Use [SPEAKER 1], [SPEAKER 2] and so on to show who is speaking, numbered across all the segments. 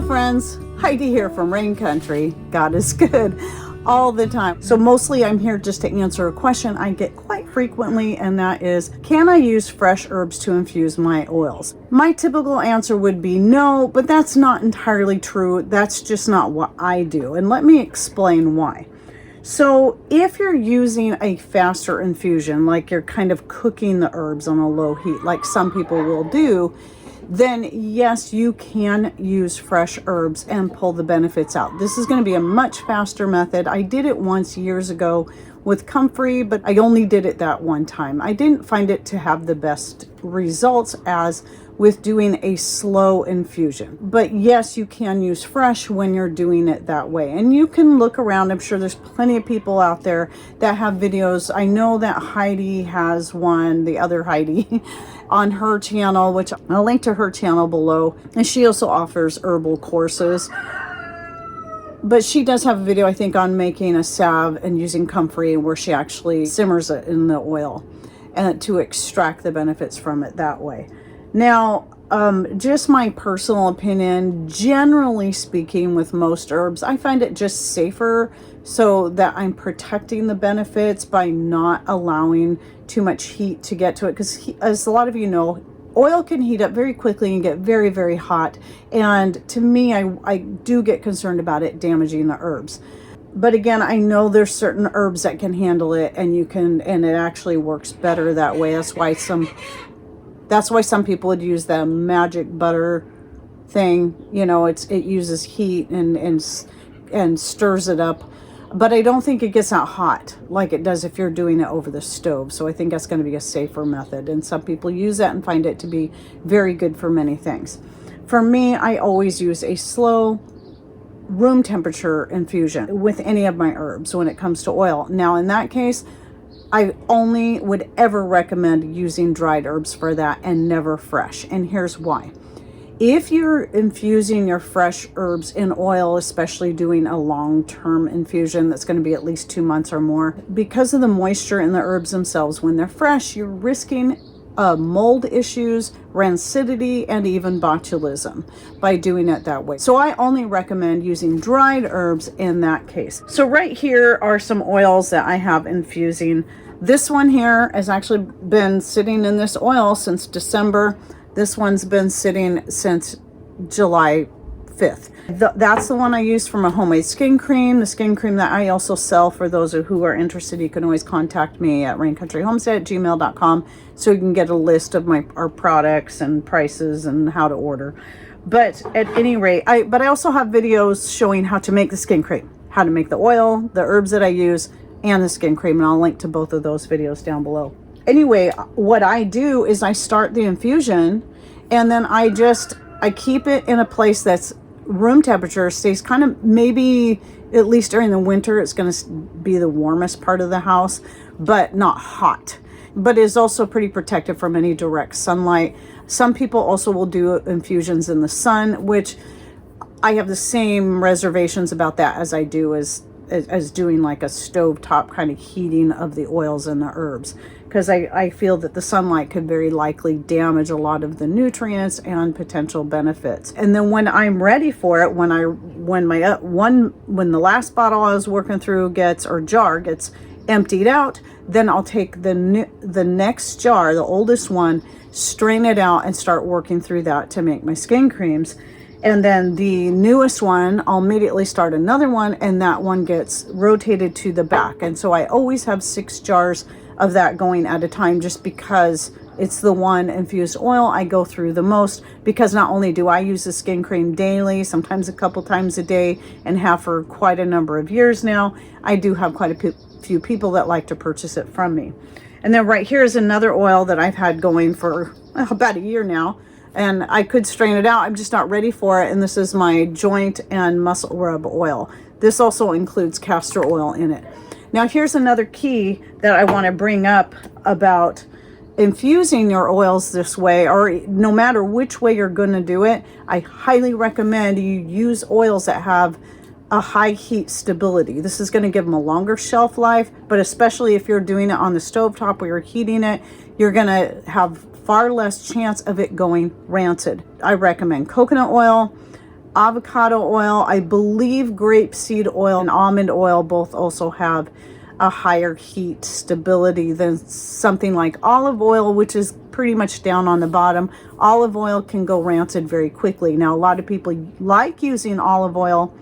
[SPEAKER 1] friends, Heidi here from Rain Country. God is good all the time. So mostly I'm here just to answer a question I get quite frequently, and that is, can I use fresh herbs to infuse my oils? My typical answer would be no, but that's not entirely true. That's just not what I do. And let me explain why. So if you're using a faster infusion, like you're kind of cooking the herbs on a low heat, like some people will do, then yes, you can use fresh herbs and pull the benefits out. This is going to be a much faster method. I did it once years ago with comfrey, but I only did it that one time. I didn't find it to have the best results as with doing a slow infusion. But yes, you can use fresh when you're doing it that way. And you can look around. I'm sure there's plenty of people out there that have videos. I know that Heidi has one, the other Heidi, on her channel, which I'll link to her channel below. And she also offers herbal courses. But she does have a video, I think, on making a salve and using comfrey, where she actually simmers it in the oil and to extract the benefits from it that way. Now, just my personal opinion, generally speaking, with most herbs, I find it just safer so that I'm protecting the benefits by not allowing too much heat to get to it. Because as a lot of you know, oil can heat up very quickly and get very, very hot. And to me, I do get concerned about it damaging the herbs. But again, I know there's certain herbs that can handle it, and and it actually works better that way. That's why some people would use the magic butter thing. You know, it uses heat and stirs it up. But I don't think it gets out hot like it does if you're doing it over the stove. So I think that's going to be a safer method. And some people use that and find it to be very good for many things. For me, I always use a slow room temperature infusion with any of my herbs when it comes to oil. Now, in that case, I only would ever recommend using dried herbs for that and never fresh. And here's why. If you're infusing your fresh herbs in oil, especially doing a long-term infusion that's going to be at least 2 months or more, because of the moisture in the herbs themselves, when they're fresh, you're risking mold issues, rancidity, and even botulism by doing it that way. So I only recommend using dried herbs in that case. So right here are some oils that I have infusing. This one here has actually been sitting in this oil since December. This one's been sitting since July 5th. That's the one I use for my homemade skin cream. The skin cream that I also sell, for those who are interested, you can always contact me at raincountryhomestead@gmail.com so you can get a list of our products and prices and how to order. But at any rate, I also have videos showing how to make the skin cream, how to make the oil, the herbs that I use, and the skin cream. And I'll link to both of those videos down below. Anyway, what I do is I start the infusion, and then I keep it in a place that's room temperature, stays kind of, maybe at least during the winter, it's going to be the warmest part of the house, but not hot. But is also pretty protected from any direct sunlight. Some people also will do infusions in the sun, which I have the same reservations about that as I do as doing like a stovetop kind of heating of the oils and the herbs, because I feel that the sunlight could very likely damage a lot of the nutrients and potential benefits. And then when I'm ready for it, when the last bottle I was working through jar gets emptied out, then I'll take the next jar, the oldest one, strain it out and start working through that to make my skin creams. And then the newest one, I'll immediately start another one, and that one gets rotated to the back. And so I always have 6 jars of that going at a time, just because it's the one infused oil I go through the most, because not only do I use the skin cream daily, sometimes a couple times a day, and have for quite a number of years now, I do have quite a few people that like to purchase it from me. And then right here is another oil that I've had going for about a year now. And I could strain it out. I'm just not ready for it. And this is my joint and muscle rub oil. This also includes castor oil in it. Now here's another key that I want to bring up about infusing your oils this way, or no matter which way you're going to do it. I highly recommend you use oils that have a high heat stability. This is going to give them a longer shelf life, but especially if you're doing it on the stovetop where you're heating it, you're going to have far less chance of it going rancid. I recommend coconut oil, avocado oil, I believe grapeseed oil and almond oil both also have a higher heat stability than something like olive oil, which is pretty much down on the bottom. Olive oil can go rancid very quickly. Now, a lot of people like using olive oil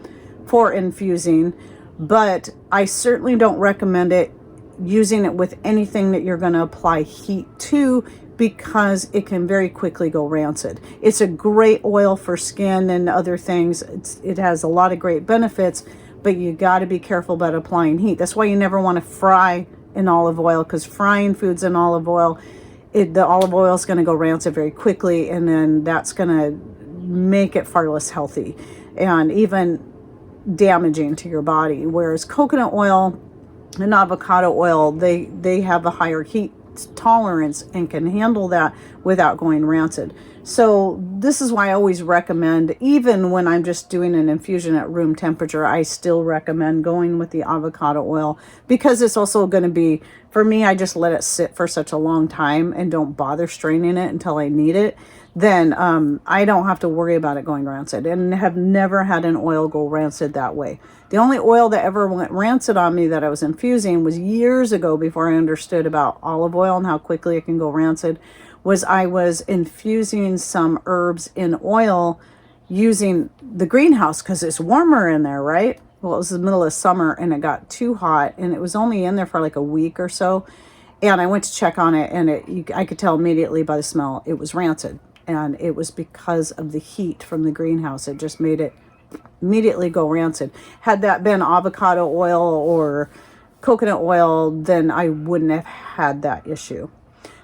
[SPEAKER 1] for infusing, but I certainly don't recommend it, using it with anything that you're going to apply heat to, because it can very quickly go rancid. It's a great oil for skin and other things. It has a lot of great benefits, but you got to be careful about applying heat. That's why you never want to fry in olive oil, because frying foods in olive oil, the olive oil is going to go rancid very quickly, and then that's going to make it far less healthy and even damaging to your body. Whereas coconut oil and avocado oil, they have a higher heat tolerance and can handle that without going rancid. So this is why I always recommend, even when I'm just doing an infusion at room temperature, I still recommend going with the avocado oil, because it's also going to be, for me, I just let it sit for such a long time and don't bother straining it until I need it. Then I don't have to worry about it going rancid, and have never had an oil go rancid that way. The only oil that ever went rancid on me that I was infusing was years ago, before I understood about olive oil and how quickly it can go rancid. I was infusing some herbs in oil using the greenhouse, because it's warmer in there, right? Well, it was the middle of summer and it got too hot, and it was only in there for like a week or so. And I went to check on it, and I could tell immediately by the smell it was rancid. And it was because of the heat from the greenhouse. It just made it immediately go rancid. Had that been avocado oil or coconut oil, then I wouldn't have had that issue.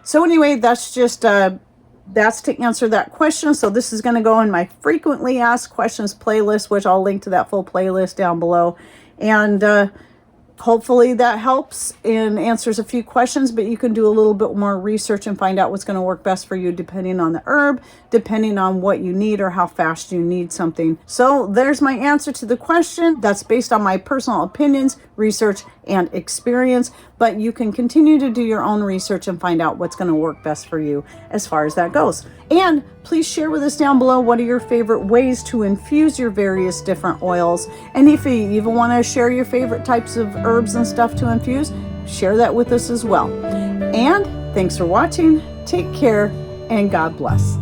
[SPEAKER 1] So anyway, that's just that's to answer that question. So this is going to go in my frequently asked questions playlist, which I'll link to that full playlist down below. And hopefully that helps and answers a few questions, but you can do a little bit more research and find out what's going to work best for you, depending on the herb, depending on what you need or how fast you need something. So there's my answer to the question. That's based on my personal opinions, research, and experience, but you can continue to do your own research and find out what's going to work best for you as far as that goes. And please share with us down below what are your favorite ways to infuse your various different oils. And if you even want to share your favorite types of herbs and stuff to infuse, share that with us as well. And thanks for watching. Take care, and God bless.